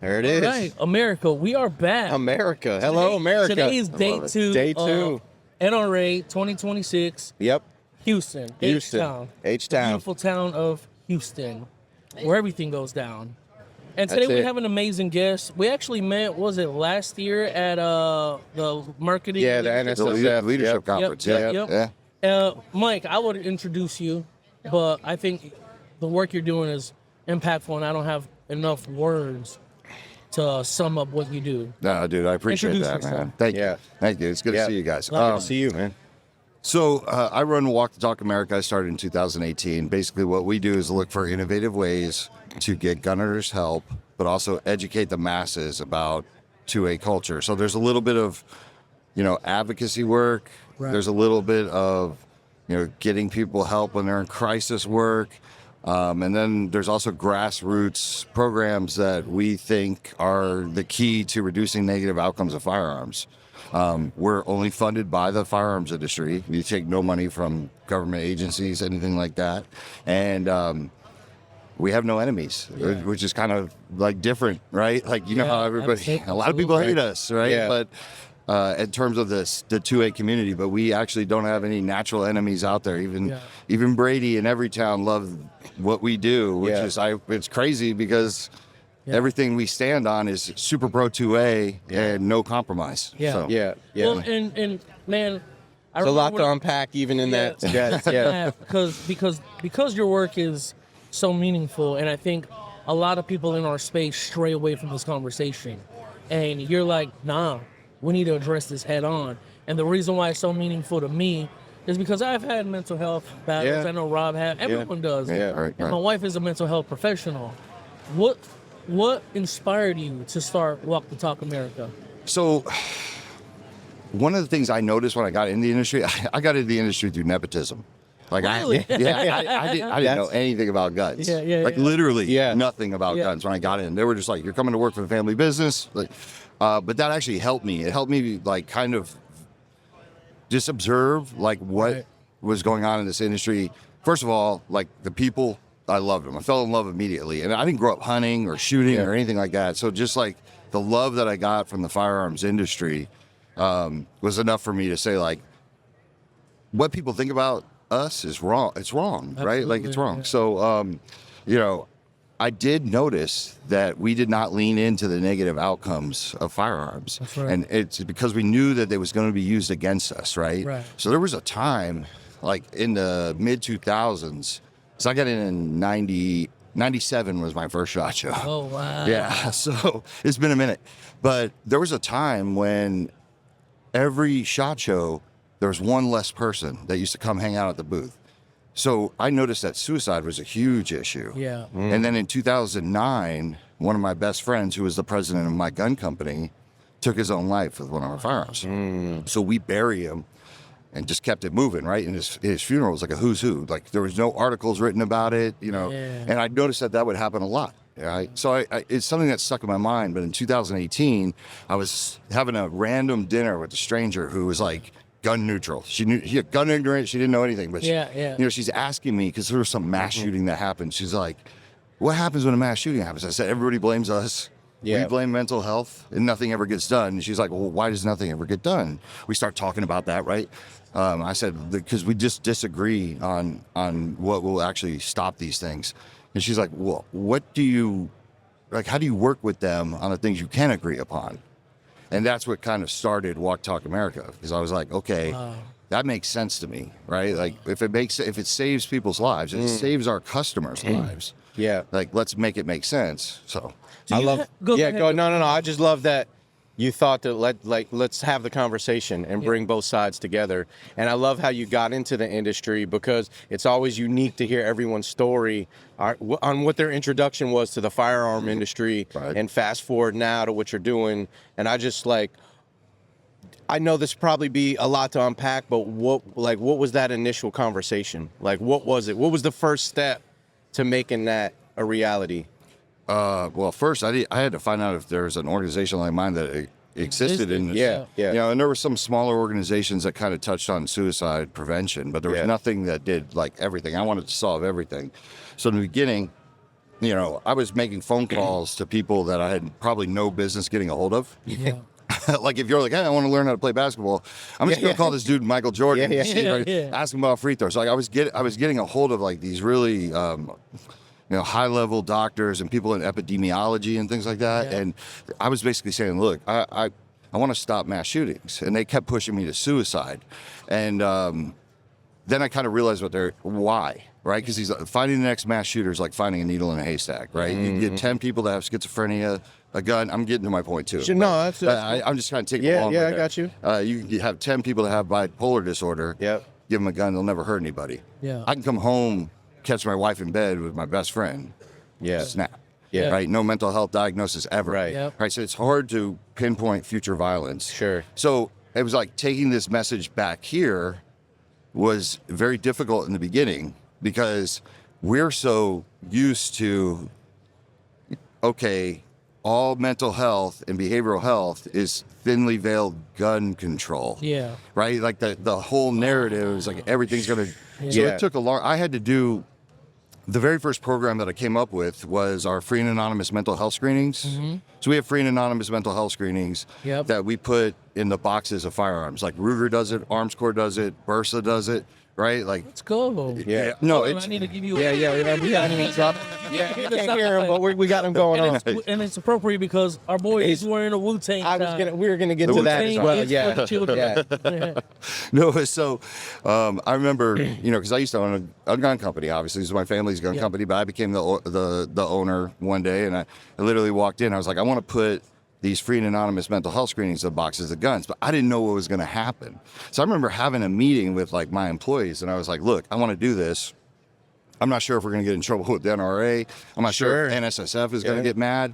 There it is. All right, America, we are back. America. Hello, America. Today is day 2. Day 2. NRA 2026. Yep. Houston. H-Town. H-Town. Beautiful town of Houston, where everything goes down. And today we have an amazing guest. We actually met, was it last year at the marketing? Yeah, the NSSF leadership conference. Yep. Mike, I would introduce you, but I think the work you're doing is impactful, and I don't have enough words to sum up what you do. No, dude, I appreciate Introduce that, man. yourself. Thank you. It's good to see you guys. Good to see you, man. So I run Walk the Talk America. I started in 2018. Basically, what we do is look for innovative ways to get gun owners help, but also educate the masses about 2A culture. So there's a little bit of, advocacy work. Right. There's a little bit of, getting people help when they're in crisis work. And then there's also grassroots programs that we think are the key to reducing negative outcomes of firearms. We're only funded by the firearms industry. We take no money from government agencies, anything like that. And we have no enemies, which is kind of like different, right? Like, how everybody, a lot of people hate us, right? Yeah. But in terms of the 2A community, but we actually don't have any natural enemies out there. Even Brady in every town love what we do, which is it's crazy because everything we stand on is super pro 2A and no compromise. Yeah. So. Well, and man, there's a lot to unpack even in that. Because your work is so meaningful, and I think a lot of people in our space stray away from this conversation, and you're like, nah, we need to address this head on. And the reason why it's so meaningful to me is because I've had mental health battles. I know Rob had. Everyone does. Right. My wife is a mental health professional. What inspired you to start Walk the Talk America? So one of the things I noticed when I got in the industry, I got into the industry through nepotism. Like really? I didn't know anything about guns. Literally nothing about guns when I got in. They were just like, you're coming to work for the family business. But that actually helped me. It helped me like kind of just observe like what was going on in this industry. First of all, like the people, I loved them. I fell in love immediately. And I didn't grow up hunting or shooting or anything like that. So just like the love that I got from the firearms industry was enough for me to say like, what people think about us is wrong. It's wrong, right? Like it's wrong. So, I did notice that we did not lean into the negative outcomes of firearms. That's right. And it's because we knew that it was going to be used against us, right? So there was a time, like in the mid-2000s, so I got in 97 was my first SHOT Show. Oh, wow. Yeah, so it's been a minute. But there was a time when every SHOT Show, there was one less person that used to come hang out at the booth. So I noticed that suicide was a huge issue. Yeah. And then in 2009, one of my best friends, who was the president of my gun company, took his own life with one of our firearms. So we bury him and just kept it moving, right? And his funeral was like a who's who. Like there was no articles written about it, And I noticed that would happen a lot. Right? So it's something that stuck in my mind. But in 2018, I was having a random dinner with a stranger who was like, gun neutral. She knew gun ignorant. She didn't know anything, but she's asking me because there was some mass shooting that happened. She's like, "What happens when a mass shooting happens?" I said, "Everybody blames us. We blame mental health, and nothing ever gets done." And she's like, "Well, why does nothing ever get done?" We start talking about that, right? I said, "Because we just disagree on what will actually stop these things." And she's like, "Well, what do you like? How do you work with them on the things you can agree upon?" And that's what kind of started Walk Talk America, because I was like, okay, that makes sense to me, right? Like if it saves people's lives, it saves our customers' lives. Yeah. Like let's make it make sense. So Go ahead. No. I just love that you thought to let's have the conversation and bring both sides together. And I love how you got into the industry, because it's always unique to hear everyone's story on what their introduction was to the firearm industry, and fast forward now to what you're doing. And I just I know this probably be a lot to unpack, but what was that initial conversation? Like, what was it? What was the first step to making that a reality? Well, first I had to find out if there was an organization like mine that existed in this. Yeah. And there were some smaller organizations that kind of touched on suicide prevention, but there was nothing that did like everything. I wanted to solve everything. So in the beginning, you know, I was making phone calls to people that I had probably no business getting a hold of. Yeah. Like if you're like, hey, I want to learn how to play basketball, I'm just gonna call this dude Michael Jordan, ask him about free throws. So like I was getting a hold of like these really you know, high level doctors and people in epidemiology and things like that. And I was basically saying, look, I want to stop mass shootings, and they kept pushing me to suicide. And then I kind of realized why, right? Because finding the next mass shooter is like finding a needle in a haystack, right? You get 10 people that have schizophrenia, a gun. I'm getting to my point too. No, that's I'm just kind of taking it along. I got you. You have 10 people that have bipolar disorder. Yep. Give them a gun, they'll never hurt anybody. Yeah. I can come home, catch my wife in bed with my best friend. Yeah. Snap. Yeah. Right. No mental health diagnosis ever. Right. Yep. Right. So it's hard to pinpoint future violence. Sure. So it was like taking this message back here was very difficult in the beginning because we're so used to, okay, all mental health and behavioral health is thinly veiled gun control. Yeah. Right. Like the whole narrative is like everything's going to. So it took I had to do. The very first program that I came up with was our free and anonymous mental health screenings. So we have free and anonymous mental health screenings that we put in the boxes of firearms. Like Ruger does it, Arms Corps does it, Bursa does it, right? Like, Let's go. Yeah. no, I it's need to give you. We got him. I can't hear him, but we got him going on. And it's appropriate because our boy is wearing a Wu-Tang. We were gonna get to that as well. For the children. no. So I remember, you know, because I used to own a gun company. Obviously, this is my family's gun company, but I became the owner one day, and I literally walked in. I was like, I want to put these free and anonymous mental health screenings of boxes of guns, but I didn't know what was going to happen. So I remember having a meeting with like my employees, and I was like, look, I want to do this. I'm not sure if we're going to get in trouble with the NRA. I'm not sure if NSSF is going to get mad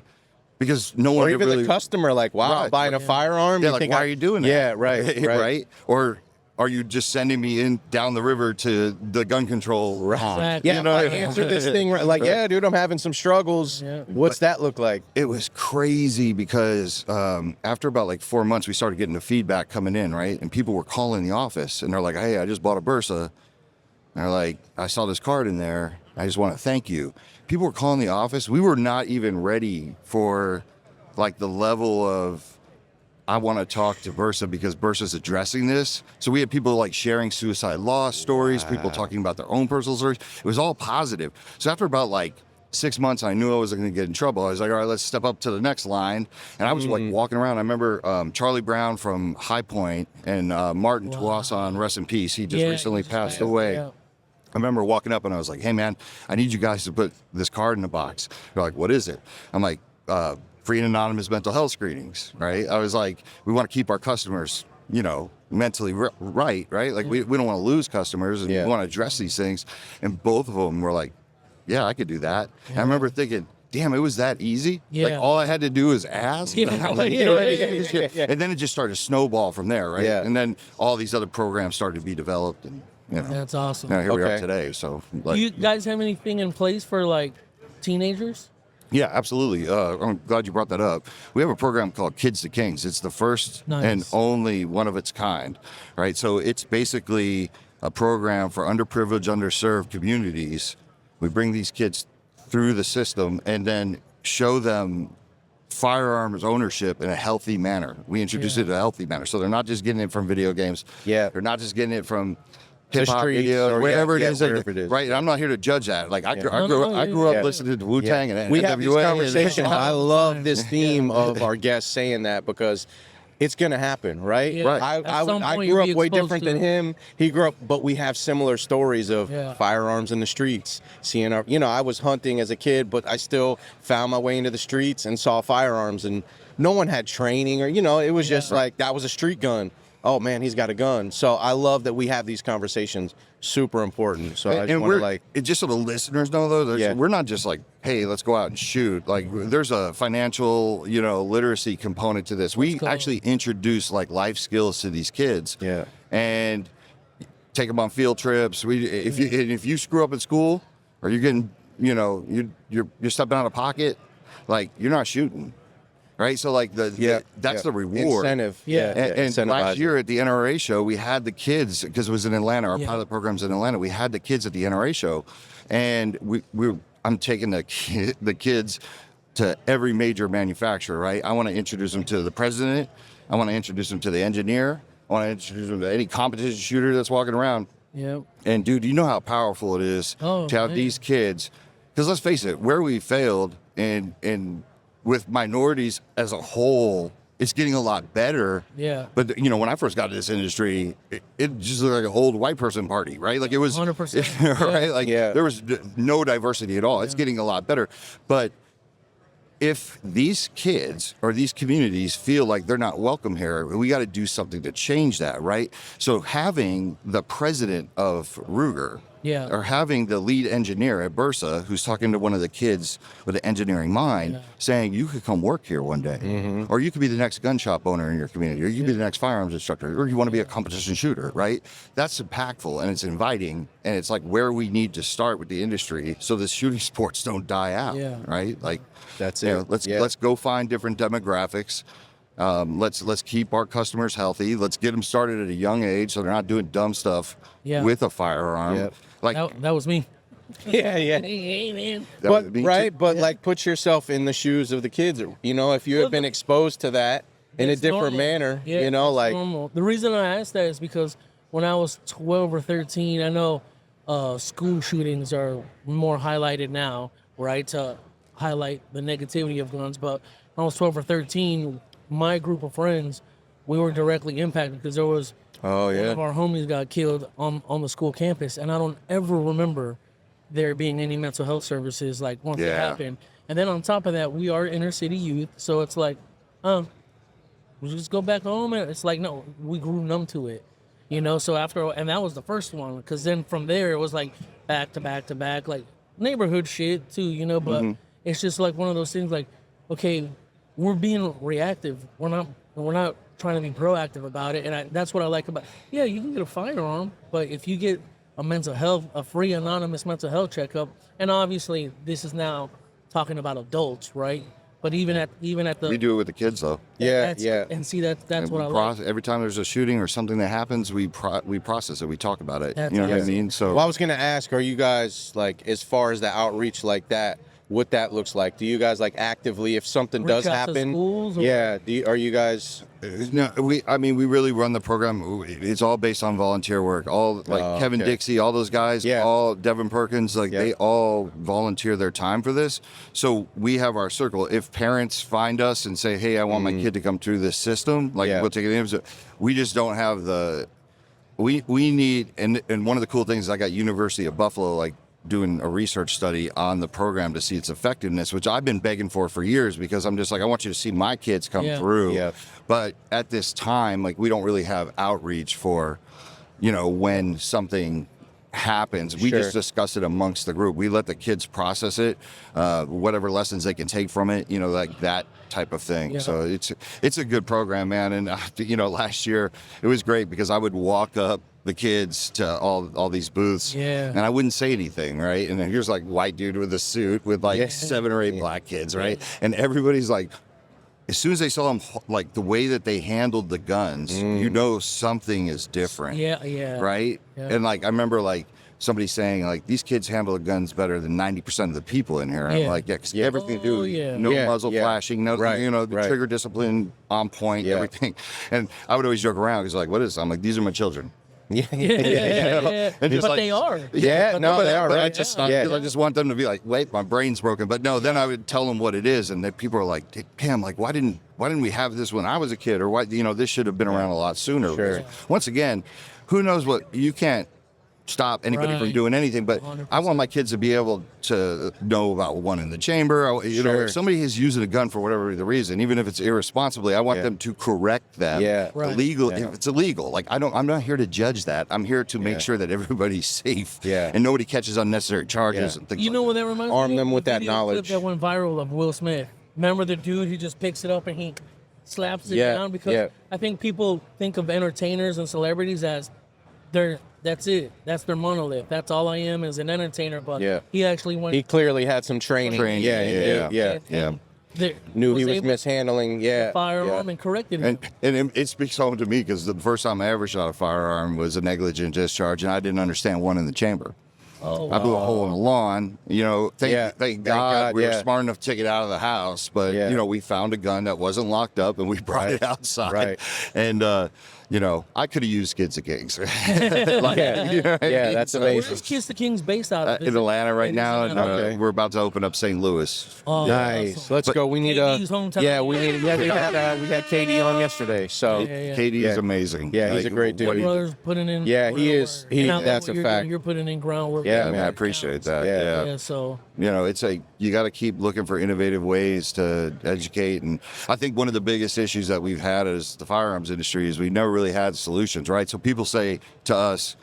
because no one or even really, the customer, like, wow, I'm buying a firearm. Yeah, like, why are you doing that? Yeah, right. right. Or are you just sending me in down the river to the gun control? Right. Yeah, you know, I answered this thing like, yeah, dude, I'm having some struggles. Yeah. What's that look like? It was crazy because after about like 4 months, we started getting the feedback coming in, right? And people were calling the office, and they're like, hey, I just bought a Bursa. And they're like, I saw this card in there. I just want to thank you. People were calling the office. We were not even ready for like the level of, I want to talk to Bursa because Bursa's addressing this. So we had people like sharing suicide loss stories, people talking about their own personal stories. It was all positive. So after about like 6 months, I knew I was going to get in trouble. I was like, all right, let's step up to the next line. And I was like walking around. I remember Charlie Brown from High Point and Martin Tuason, rest in peace. He just recently passed away. Yeah. I remember walking up and I was like, hey man, I need you guys to put this card in the box. They're like, what is it? I'm like, free and anonymous mental health screenings, right? I was like, we want to keep our customers, you know, mentally right? Like we don't want to lose customers and we want to address these things. And both of them were like, yeah, I could do that. And I remember thinking, damn, it was that easy? Like all I had to do was ask? And then it just started to snowball from there, right? And then all these other programs started to be developed and, you know. That's awesome. Now here we are today. So, like, do you guys have anything in place for like teenagers? Yeah, absolutely. I'm glad you brought that up. We have a program called Kids to Kings. It's the first and only one of its kind, right? So it's basically a program for underprivileged, underserved communities. We bring these kids through the system and then show them firearms ownership in a healthy manner. We introduce it in a healthy manner. So they're not just getting it from video games. Yeah. They're not just getting it from hip-hop videos, or whatever it is, right? And I'm not here to judge that. Like I grew up listening to Wu-Tang and we NWA. have this conversation. I love this theme of our guests saying that because it's gonna happen, right? Yeah. Right. I grew up way different than him. He grew up, but we have similar stories of firearms in the streets. Seeing our, you know, I was hunting as a kid, but I still found my way into the streets and saw firearms, and no one had training or, you know, it was just like that was a street gun. Oh man, he's got a gun. So I love that we have these conversations. Super important. So I just want to like, just so the listeners know though, we're not just like, hey, let's go out and shoot. Like there's a financial, you know, literacy component to this. We actually introduce like life skills to these kids. Yeah. And take them on field trips. If you screw up at school or you're getting, you know, you're stepping out of pocket, like you're not shooting. Right, so like that's the reward. Incentive, And last year at the NRA show, we had the kids because it was in Atlanta. Our pilot program's in Atlanta. We had the kids at the NRA show, and I'm taking the kids to every major manufacturer, right? I want to introduce them to the president. I want to introduce them to the engineer. I want to introduce them to any competition shooter that's walking around. Yep. And dude, you know how powerful it is to have these kids. Because let's face it, where we failed and with minorities as a whole, it's getting a lot better. Yeah. But you know, when I first got to this industry, it just looked like an old white person party, right? Like it was 100%. right? Like there was no diversity at all. It's getting a lot better. But if these kids or these communities feel like they're not welcome here, we got to do something to change that, right? So having the president of Ruger or having the lead engineer at Bursa who's talking to one of the kids with an engineering mind saying you could come work here one day, or you could be the next gun shop owner in your community, or you could be the next firearms instructor, or you want to be a competition shooter, right? That's impactful and it's inviting, and it's like where we need to start with the industry so the shooting sports don't die out, right? Like that's you it. know, let's go find different demographics. Let's keep our customers healthy. Let's get them started at a young age so they're not doing dumb stuff with a firearm. Like that was me. Hey, man. But but like put yourself in the shoes of the kids. You know, if you have been exposed to that in a different manner, you know, like normal. The reason I asked that is because when I was 12 or 13, I know school shootings are more highlighted now, right? To highlight the negativity of guns. But when I was 12 or 13, my group of friends, we were directly impacted because there was one of our homies got killed on the school campus, and I don't ever remember there being any mental health services like once it happened. And then on top of that, we are inner city youth, so it's like, we just go back home, and it's like, no, we grew numb to it, you know. So after, and that was the first one, because then from there it was like back to back to back, like neighborhood shit too, you know. But it's just like one of those things, like, okay, we're being reactive. We're not trying to be proactive about it, and that's what I like about. Yeah, you can get a firearm, but if you get a free anonymous mental health checkup, and obviously this is now talking about adults, right? But even at the we do it with the kids though. And see that's what I like. Every time there's a shooting or something that happens, we process it. We talk about it. You know what I mean? So well, I was gonna ask, are you guys like, as far as the outreach like that, what that looks like? Do you guys like actively, if something does happen, are you guys? No, we really run the program. It's all based on volunteer work. All like Kevin Dixie, all those guys, all Devin Perkins, like they all volunteer their time for this. So we have our circle. If parents find us and say, "Hey, I want my kid to come through this system," like we'll take it in. We just don't have the. We need, and one of the cool things is I got University of Buffalo like doing a research study on the program to see its effectiveness, which I've been begging for years, because I'm just like, I want you to see my kids come through. Yeah. But at this time, like, we don't really have outreach for, you know, when something happens. We just discuss it amongst the group. We let the kids process it, whatever lessons they can take from it, you know, like that type of thing. Yeah. So it's a good program, man. And you know, last year it was great because I would walk up the kids to all these booths, and I wouldn't say anything, right? And then here's like white dude with a suit with like 7 or 8 black kids, right? And everybody's like, as soon as they saw them, like the way that they handled the guns, you know something is different. Right? Yeah. And like I remember like somebody saying like, these kids handle the guns better than 90% of the people in here. I'm like, cause everything to do, no muzzle flashing, no, you know, the trigger discipline on point, everything. And I would always joke around because like, what is this? I'm like, these are my children. And but like, they are. They are. Right? I just want them to be like, wait, my brain's broken. But no, then I would tell them what it is, and then people are like, damn, like why didn't we have this when I was a kid, or why, you know, this should have been around a lot sooner. Sure. Once again, who knows what, you can't stop anybody from doing anything, but 100%. I want my kids to be able to know about one in the chamber. You know, if somebody is using a gun for whatever the reason, even if it's irresponsibly, I want them to correct them. Illegal, if it's illegal. Like I'm not here to judge that. I'm here to make sure that everybody's safe. And nobody catches unnecessary charges and things. You know what that reminds me? Arm them with that knowledge. That went viral of Will Smith. Remember the dude? He just picks it up and he slaps it down, because I think people think of entertainers and celebrities as that's it. That's their monolith. That's all I am as an entertainer. But he actually went. He clearly had some training. Knew he was mishandling. Firearm and corrected him. And it speaks home to me because the first time I ever shot a firearm was a negligent discharge, and I didn't understand one in the chamber. Oh, I blew a hole in the lawn. You know, thank God we were yeah. smart enough to take it out of the house. But, Yeah. you know, we found a gun that wasn't locked up and we brought it outside. Right. And, you know, I could have used Kids of Kings. Like, Yeah. you know what I Yeah, mean? that's So, amazing. Where's Kiss the King's based out of? in Atlanta right now, and Okay. we're about to open up St. Louis. Oh, Nice. awesome. Let's go. We need KD's hometown. Yeah, we had Katie on yesterday. So Yeah. Katie's Yeah. amazing. Yeah, he's a great dude. Your brother's putting in. Yeah, he is. groundwork. And I love That's what a you're fact. doing. You're putting in groundwork. Yeah, I mean, I man. appreciate that. Yeah. Yeah. So. You know, it's you got to keep looking for innovative ways to educate. And I think one of the biggest issues that we've had as the firearms industry is we never really had solutions, right? So people say to us,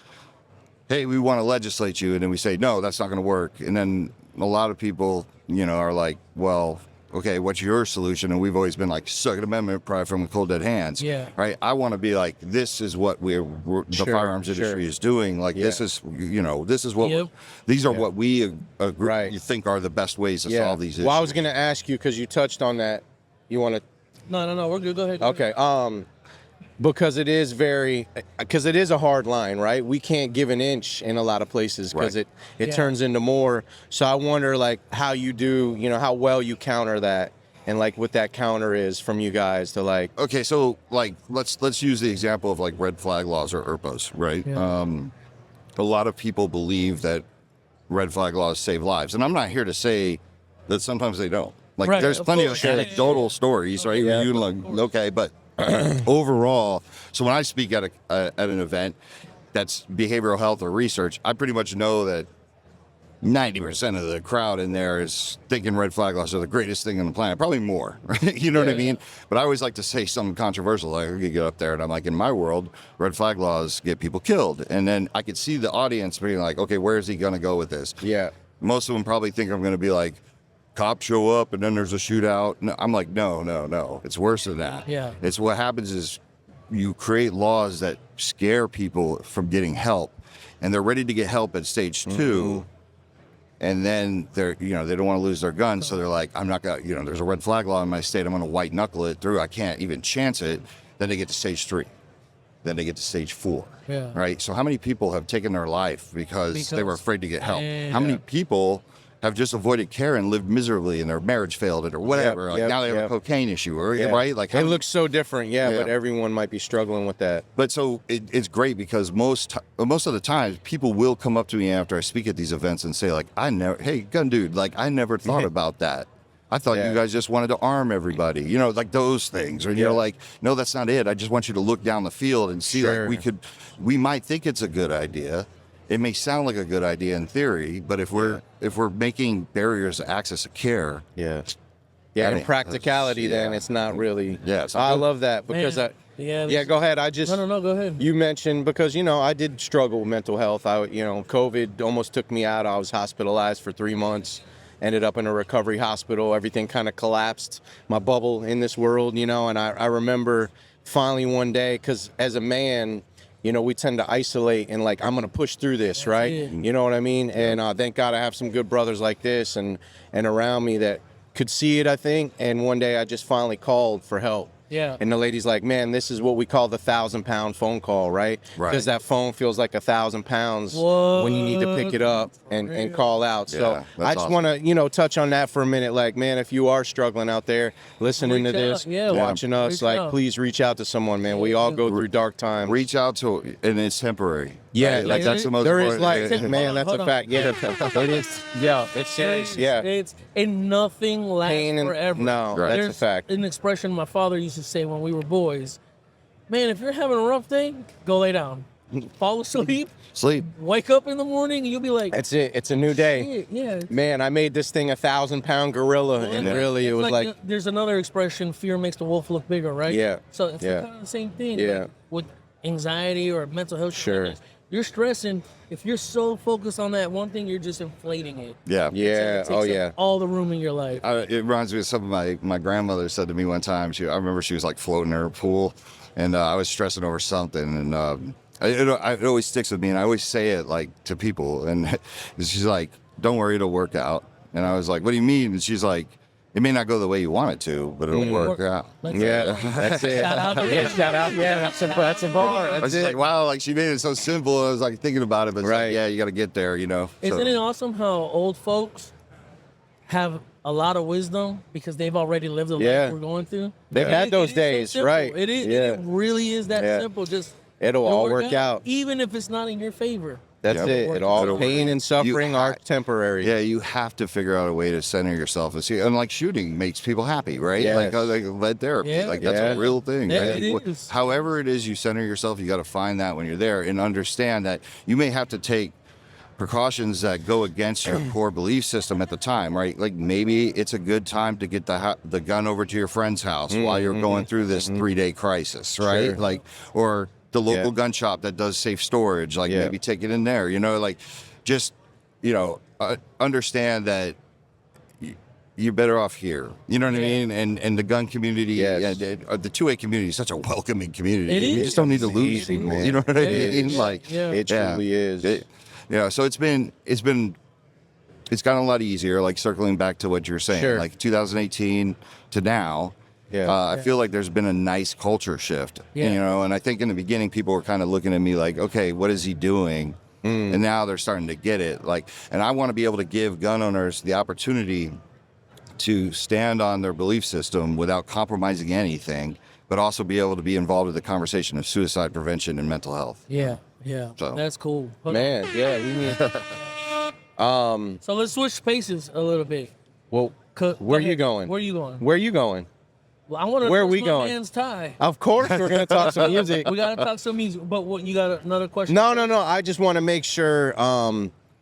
hey, we want to legislate you. And then we say, no, that's not going to work. And then a lot of people, you know, are like, well, okay, what's your solution? And we've always been like, Second Amendment, probably from cold dead hands. Yeah. Right. I want to be like, this is what the Sure, firearms industry is doing. Like, this is, you know, this is what, Yep. these are what we agree, Right. you think are the best ways to solve these issues. Well, I was going to ask you because you touched on that. You want to? No. We're good. Go ahead. Okay. Because it is a hard line, right? We can't give an inch in a lot of places because Right. it Yeah. turns into more. So I wonder like how you do, you know, how well you counter that and like what that counter is from you guys to like. Okay, so like let's use the example of like red flag laws or ERPAs, right? Yeah. A lot of people believe that red flag laws save lives, and I'm not here to say that sometimes they don't. Like Right, there's of plenty course. of anecdotal stories, right? Yeah. Where you like, okay, but overall, so when I speak at an event that's behavioral health or research, I pretty much know that 90% of the crowd in there is thinking red flag laws are the greatest thing on the planet, probably more, right? You know what I mean? But I always like to say something controversial. Like I could get up there and I'm like, in my world, red flag laws get people killed. And then I could see the audience being like, okay, where is he going to go with this? Yeah. Most of them probably think I'm going to be like, cops show up and then there's a shootout. No, I'm like, no. It's worse than that. Yeah. It's what happens is you create laws that scare people from getting help, and they're ready to get help at stage 2. And then they don't want to lose their gun. So they're like, I'm not going to, there's a red flag law in my state. I'm going to white knuckle it through. I can't even chance it. Then they get to stage 3. Then they get to stage 4. Yeah. Right. So how many people have taken their life because they were afraid to get help? Yeah. How many people have just avoided care and lived miserably and their marriage failed it or whatever? Now they have a cocaine issue right? Like it looks so different. But everyone might be struggling with that. But so it's great because most of the times people will come up to me after I speak at these events and say like, hey, gun dude, like I never thought about that. I thought you guys just wanted to arm everybody, like those things. Or you're like, no, that's not it. I just want you to look down the field and see like we might think it's a good idea. It may sound like a good idea in theory, but if we're making barriers to access to care, in practicality, then it's not really. Yeah, it's not I good. love that because Man. Go ahead. No, go ahead. You mentioned because I did struggle with mental health. COVID almost took me out. I was hospitalized for 3 months. Ended up in a recovery hospital. Everything kind of collapsed. My bubble in this world, and I remember finally one day, because as a man, we tend to isolate and like, I'm going to push through this, right? You know what I mean? And thank God I have some good brothers like this and around me that could see it, I think. And one day I just finally called for help. Yeah. And the lady's like, man, this is what we call the 1,000-pound phone call, right? Because that phone feels like 1,000 pounds when you need to pick it up and call out. So I just want to, touch on that for a minute. Like, man, if you are struggling out there, listening to this, watching us, please reach out to someone, man. We all go through dark times. Reach out to, and it's temporary. Yeah, right? Like that's the most there is important. man, that's a fact. Yeah, it is. Yeah, it's serious. Yeah, And nothing lasts forever. No, that's a fact. An expression my father used to say when we were boys. Man, if you're having a rough day, go lay down. Fall asleep. Sleep. Wake up in the morning and you'll be like, that's it. It's a new day. Yeah. Man, I made this thing 1,000-pound gorilla, and really it was like there's another expression, fear makes the wolf look bigger, right? Yeah. So it's kind of the same thing. Yeah. Like with anxiety or mental health. Sure. You're stressing. If you're so focused on that one thing, you're just inflating it. Yeah. Yeah. So it takes up all the room in your life. It reminds me of something my grandmother said to me one time. I remember she was like floating in her pool, and I was stressing over something, and it always sticks with me, and I always say it like to people, and she's like, "Don't worry, it'll work out." And I was like, "What do you mean?" And she's like, It may not go the way you want it to, but it'll work out. Yeah, that's it. Shout out to Yeah, them. shout out. Yeah, that's a bar. I was That's just it. like, wow, like she made it so simple. I was like thinking about it, but it's Right. like, yeah, you got to get there, you know. Isn't it awesome how old folks have a lot of wisdom because they've already lived the Yeah. life we're going through? They've had those days, simple. right? It is. Yeah. It really is that Yeah. simple. Just It'll all work out. even if it's not in your favor. That's Yeah. it. It all It'll- pain and suffering are temporary. Yeah, you have to figure out a way to center yourself and see. And like shooting makes people happy, right? Yes. Like lead therapy, Yeah. like that's Yeah. a real thing. Yeah, right? it is. However it is you center yourself, you got to find that when you're there and understand that you may have to take precautions that go against your core belief system at the time, right? Like maybe it's a good time to get the gun over to your friend's house while you're going through this 3-day crisis, right? Sure. Like, or the local Yeah. gun shop that does safe storage, like Yeah. maybe take it in there, you know, like just, you know, understand that you're better off here. You know what I mean? And the gun community, Yes. the 2A community is such a welcoming community. It You is. just don't need to lose Easy, people. man. You know what I It mean? is. Like, Yeah. It truly is. so it's gotten a lot easier. Like circling back to what you're saying, Sure. like 2018 to now. Yeah. I feel like there's been a nice culture shift, Yeah. you know, and I think in the beginning people were kind of looking at me like, okay, what is he doing? And now they're starting to get it. Like, and I want to be able to give gun owners the opportunity to stand on their belief system without compromising anything, but also be able to be involved with the conversation of suicide prevention and mental health. Yeah. Yeah. So- That's cool. But- Man, yeah, we need. So let's switch spaces a little bit. Well, where you going? Where you going? Where you going? Well, I want to. Where are we going? Man's tie. Of course, we're gonna talk some music. We gotta talk some music. But what? You got another question? No. I just want to make sure.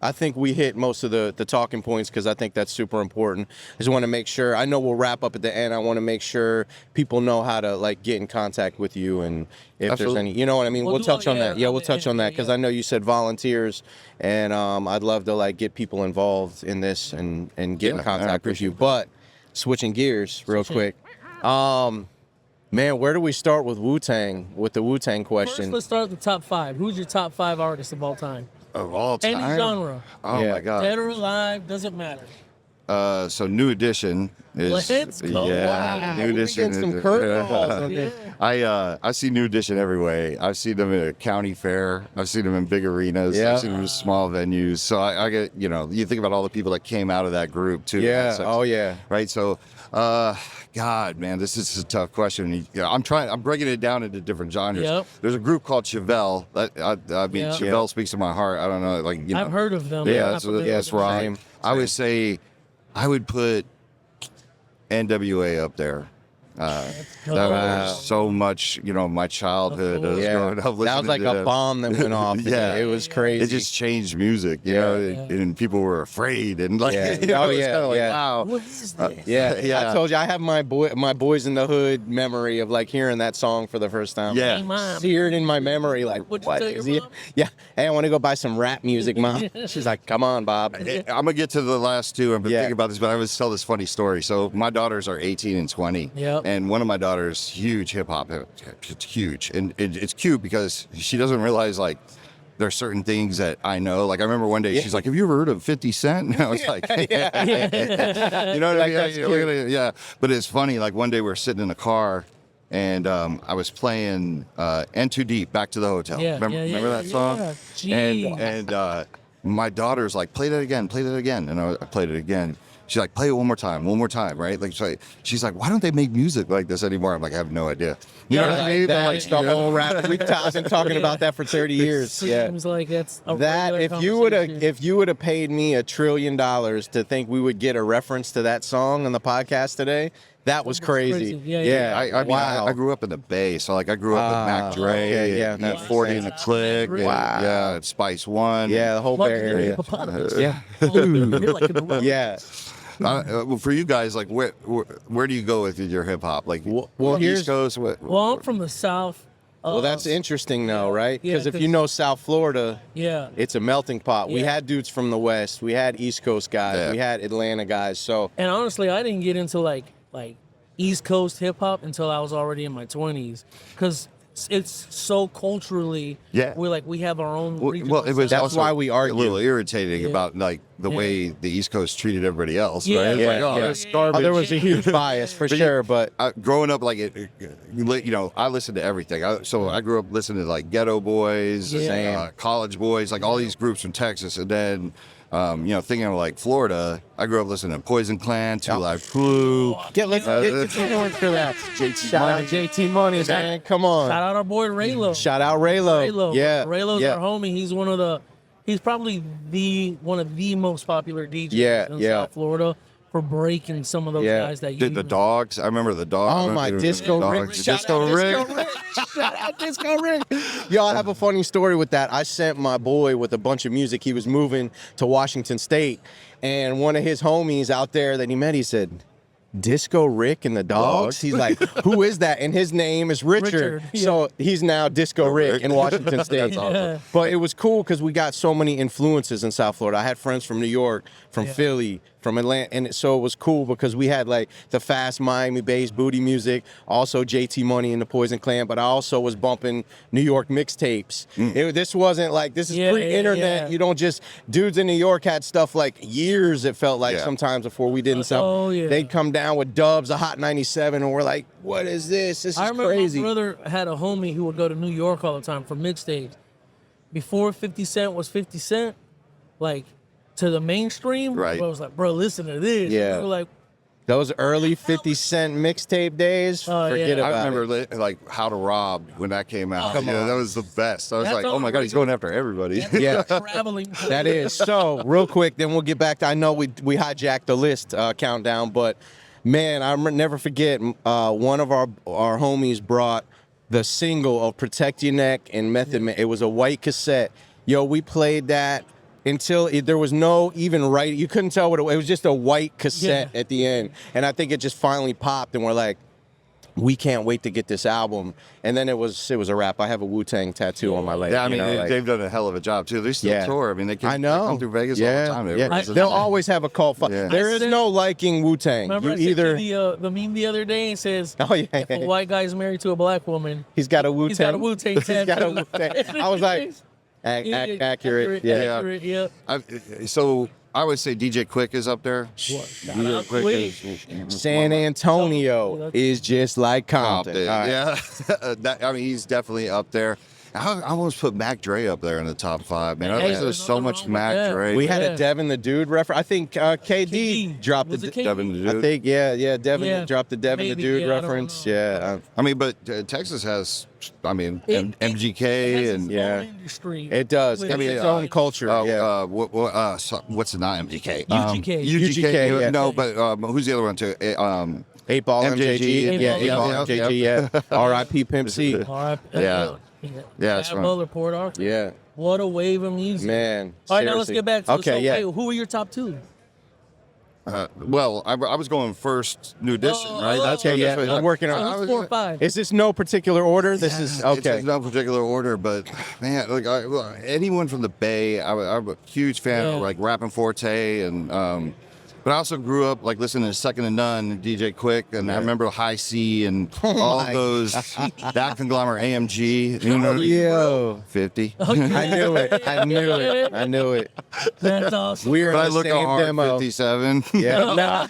I think we hit most of the talking points because I think that's super important. I just want to make sure. I know we'll wrap up at the end. I want to make sure people know how to like get in contact with you and if Absolutely. there's any. You know what I mean? We'll We'll do touch it, on yeah, that. Yeah, we'll touch on that because yeah. I know you said volunteers, and I'd love to like get people involved in this and get in Yeah, I contact with appreciate you. But switching gears real quick. Man, where do we start with Wu-Tang? With the Wu-Tang question? First, let's start with the top 5. Who's your top 5 artists of all time? Of all time. Any genre. Oh Yeah. my God. Dead or alive, doesn't matter. So New Edition is Let's go. yeah. Wow. New We Edition. get some is- curveballs. I see New Edition every way. I've seen them at a county fair. I've seen them in big arenas. Yeah. I've seen them in small venues. So I get, you know, you think about all the people that came out of that group too. Yeah. So- Oh yeah. Right. So, God, man, this is a tough question. I'm breaking it down into different genres. Yep. There's a group called Chevelle. I mean, Yep. Chevelle speaks to my heart. I don't know, like, you know. I've heard of them. Yeah, I'm that's, not familiar that's with them. right. I would say I would put NWA up there. That Wow. was so much, you know, my childhood. Of Yeah. Growing up That was listening like to a them. bomb that went off. Yeah. It was crazy. It just changed music, you know, and people were afraid and like, Yeah. you know, Oh, it's yeah, kinda like, yeah. wow. What is this? Yeah, Yeah. I told you I have my boys in the hood memory of like hearing that song for the first time. Yeah. Hey, Mom. Seared in my memory, like What'd you what tell is your he? mom? Yeah, hey, I want to go buy some rap music, Mom. She's like, come on, Bob. I'm gonna get to the last two. I've been Yeah. thinking about this, but I always tell this funny story. So my daughters are 18 and 20, Yep. and one of my daughters, huge hip hop. It's huge, and it's cute because she doesn't realize like there's certain things that I know. Like I remember one day she's like, "Have you ever heard of 50 Cent?" And I was like, you know what I mean? that's Yeah, look at it. Yeah. But it's funny. Like one day we were sitting in a car. And I was playing "N Too Deep," Back to the Hotel. Yeah, Remember that song? Yeah. And my daughter's like, play that again. And I played it again. She's like, play it one more time, right? Like, she's like, why don't they make music like this anymore? I'm like, I have no idea. You know what I mean? That, Like, the whole rap. We've been talking about that for 30 years. Yeah. Seems like that's a That regular if you would have paid me $1 trillion to think we would get a reference to that song on the podcast today, that was crazy. crazy. Yeah. I mean, wow. I grew up in the Bay, so like I grew up with Mac Dre, okay, yeah, and that E40 and the Click, and, Wow. yeah, and Spice One. Yeah, the whole Bay Area. Hippopotamus. Yeah. You're like in the rock. Yeah. Well, for you guys, like, where do you go with your hip hop? Like, Well, here's- East Coast. Well, I'm from the South. Well, that's interesting, though, right? Yeah, Because if 'cause- you know South Florida, Yeah. it's a melting pot. We Yeah. had dudes from the West. We had East Coast guys. Yeah. We had Atlanta guys. So, And honestly, I didn't get into like East Coast hip hop until I was already in my 20s. Because it's so culturally. Yeah. We have our own. Well, regional it was That's also why we a argue. little irritating Yeah. about like the way the East Coast treated everybody else, Yeah, right? It's yeah, like, oh, yeah, that's yeah. garbage. Oh, there was a huge bias for sure, but Growing up, like I listened to everything. So I grew up listening to like Ghetto Boys, Yeah. College Boys, like all these groups from Texas, and then thinking of like Florida, I grew up listening to Poison Clan, Two Live Crew. let's get going for that. Shout out JT Money, man. Come on. Shout out our boy Raylo. Shout out Raylo. Raylo. Yeah. Raylo's our homie. He's probably one of the most popular DJs in South Florida for breaking some of those guys that you Did the Dogs? I remember the Dogs. Oh my, Disco Rick. Disco Rick. Shout out Disco Rick. Yo, I have a funny story with that. I sent my boy with a bunch of music. He was moving to Washington State, and one of his homies out there that he met, he said, Disco Rick and the Dogs? He's like, who is that? And his name is Richard. Yeah. So he's now Disco Rick in Washington State. That's awesome. But it was cool because we got so many influences in South Florida. I had friends from New York, from Philly, from Atlanta, and so it was cool because we had like the fast Miami-based booty music, also JT Money and the Poison Clan, but I also was bumping New York mixtapes. This wasn't like, this is pre-internet. You don't just, dudes in New York had stuff like years, it felt like sometimes before we didn't sell. They'd come down with dubs, a Hot 97, and we're like, what is this? This is crazy. My brother had a homie who would go to New York all the time for mixtapes. Before 50 Cent was 50 Cent, like, to the mainstream, right? I was like, bro, listen to this. Yeah. We were like, those early 50 Cent mixtape days, forget about it. I remember like How to Rob when that came out. That was the best. I was That's like, oh my God, he's going after everybody. Yeah. Traveling. That is. So, real quick, then we'll get back to, I know we hijacked the list countdown, but man, I'll never forget, one of our homies brought the single of Protect Your Neck and Method Man. It was a white cassette. Yo, we played that until there was no even right. You couldn't tell what it was. Just a white cassette at the end. And I think it just finally popped, and we're like, we can't wait to get this album. And then it was a wrap. I have a Wu-Tang tattoo on my leg. Yeah, I mean, they've done a hell of a job too. They still tour. I mean, they come through Vegas all the time. They'll always have a cult. There is no liking Wu-Tang. Remember You either the meme the other day, and says, if a white guy's married to a black woman, he's got a Wu-Tang. He's got a Wu-Tang tattoo. He's got a Wu-Tang. I was like, accurate. Yeah. Accurate, yeah. So I would say DJ Quick is up there. DJ Quick. San Antonio is just like Compton. Yeah. I mean, he's definitely up there. I almost put Mac Dre up there in the top 5, man. There's so much Mac Dre. We had a Devin the Dude reference. I think KD dropped the Devin the Dude. I think, Devin dropped the Devin the Dude reference. I mean, but Texas has, MGK and industry. It does. I mean, its own culture. What's the not MGK? UGK. No, but who's the other one too? 8 Ball MJG. Yeah, 8 Ball MJG. Yeah. R.I.P. Pimp C. Yeah. That's right. Butler, Port Arthur. Yeah. What a wave of music. Man. All right, now let's get back to who were your top 2? Well, I was going first New Edition, right? That's I'm working on 4 or 5. Is this no particular order? This is okay. It's no particular order, but man, like anyone from the Bay, I'm a huge fan of like Rappin' Forte and. But I also grew up like listening to Second to None and DJ Quick, and I remember High C and all of those. That conglomerate AMG, you know, 50. I knew it. That's awesome. We're in But I the look at same hard demo. 57. Yeah.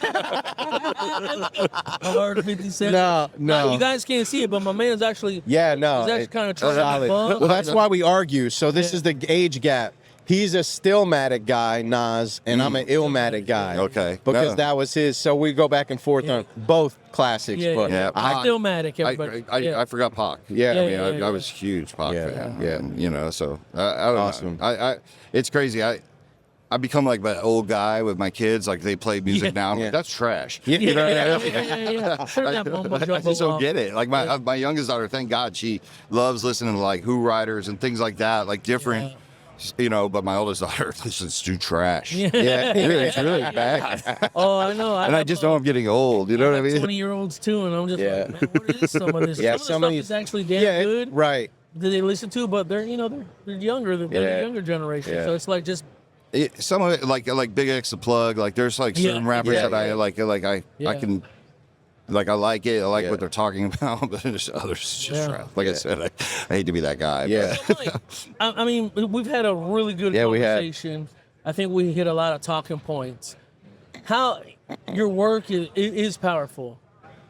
Hard 57. No. You guys can't see it, but my man's actually. Yeah, He's actually kind of solid. Well, that's why we argue. So this is the age gap. He's a Stillmatic guy, Nas, and I'm an Illmatic guy. Okay. Because that was his. So we go back and forth on both classics. I'm Stillmatic, everybody. I forgot Pac. I was a huge Pac fan. Yeah. So I don't know. It's crazy. I become like that old guy with my kids. Like they play music now. I'm like, that's trash. You know what I mean? I just don't get it. Like my youngest daughter, thank God, she loves listening to like Who Riders and things like that. Like different. But my oldest daughter listens to trash. It's really bad. Oh, I know. And I just know I'm getting old. You know what I mean? 20-year-olds too, and I'm just like, man, what is some of this? Some of the stuff is actually damn good. Right. That they listen to, but they're younger than the younger generation. So it's like just. Some of it, like Big X the Plug, like there's like certain rappers that I like I can Like I like it. I like Yeah. what they're talking about, but there's others just Yeah. trash. Like I said, I hate to be that guy. Yeah. I mean, we've had a really good Yeah, we had. conversation. I think we hit a lot of talking points. How your work is powerful.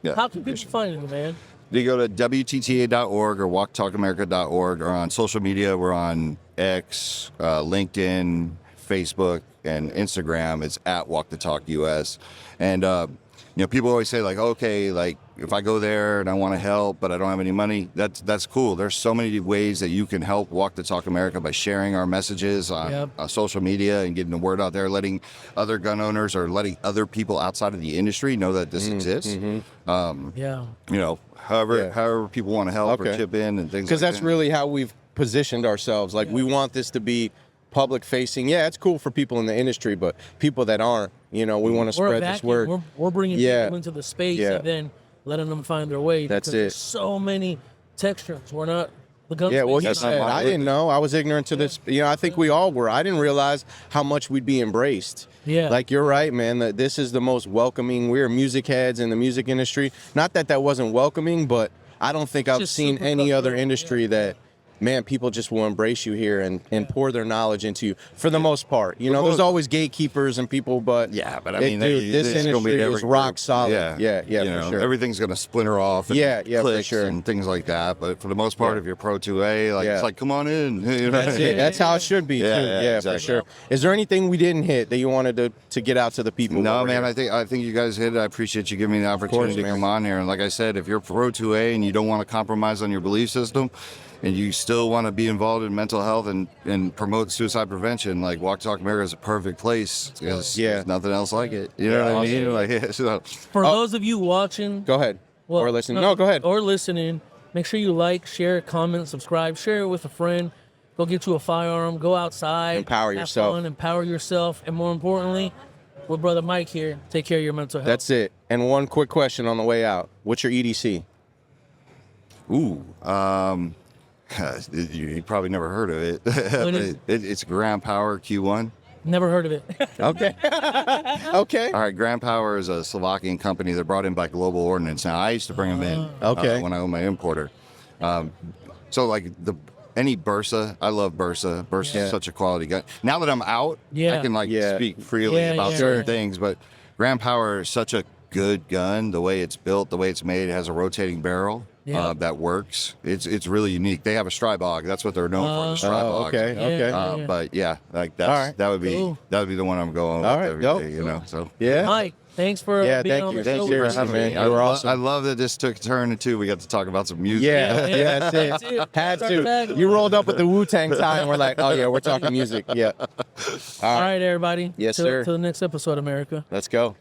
Yeah. How can people find you, man? You go to WTTA.org or WalkTalkAmerica.org or on social media. We're on X, LinkedIn, Facebook, and Instagram. It's at Walk the Talk US. And, people always say like, okay, like if I go there and I want to help, but I don't have any money, that's cool. There's so many ways that you can help Walk the Talk America by sharing our messages on social media and getting the word out there, letting other gun owners or letting other people outside of the industry know that this exists. However people want to help or chip in and things like that. Because that's really how we've positioned ourselves. Like we want this to be public facing. Yeah, it's cool for people in the industry, but people that aren't, we want to spread this word. We're bringing people into the space and then letting them find their way. That's it. There's so many textures. We're not the gun. Yeah, well, space he is not said, my I work. didn't know. I was ignorant to this. I think we all were. I didn't realize how much we'd be embraced. Yeah. Like, you're right, man. That this is the most welcoming. We're music heads in the music industry. Not that wasn't welcoming, but I don't think I've Just seen super any other cutthroat, industry that, man, people just will embrace you here and pour their knowledge into you for the most part. There's always gatekeepers and people, but I mean, this it's gonna be industry every is rock group. solid. Yeah, for sure. Everything's going to splinter off. And for clicks sure. and things like that. But for the most part, if you're Pro 2A, like it's like, come on in. That's it. That's how it should be too. Yeah, exactly. for sure. Is there anything we didn't hit that you wanted to get out to the people? No, man. I think you guys hit it. I appreciate you giving me the opportunity to come on here. And like I said, if you're Pro 2A and you don't want to compromise on your belief system, and you still want to be involved in mental health and promote suicide prevention, like Walk Talk America is a perfect place because there's nothing else like it. You know what I mean? Like, For those of you watching, go ahead. Or listening. No, go ahead. Or listening, make sure you like, share, comment, subscribe, share it with a friend. Go get you a firearm. Go outside. Empower have yourself. Fun, empower yourself. And more importantly, with Brother Mike here, take care of your mental health. That's it. And one quick question on the way out. What's your EDC? You probably never heard of it. It's Grand Power Q1. Never heard of it. Okay. Okay. All right, Grand Power is a Slovakian company. They're brought in by Global Ordnance. Now, I used to bring them in when I owned my importer. So, like, any Bursa, I love Bursa. Bursa is such a quality gun. Now that I'm out, I can, speak freely about certain things. But Grand Power is such a good gun. The way it's built, the way it's made, it has a rotating barrel. That works. It's really unique. They have a Strybog. That's what they're known for. The Strybog. Okay. But like that would be the one I'm going with every day. So Mike, thanks for being on the show. Thank you for having me. You were awesome. I love that this took a turn too. We got to talk about some music. Yeah, that's it. Had to. You rolled up with the Wu-Tang tie, and we're like, oh yeah, we're talking music. Yeah. All right, everybody. Yes, Till sir. the next episode, America. Let's go.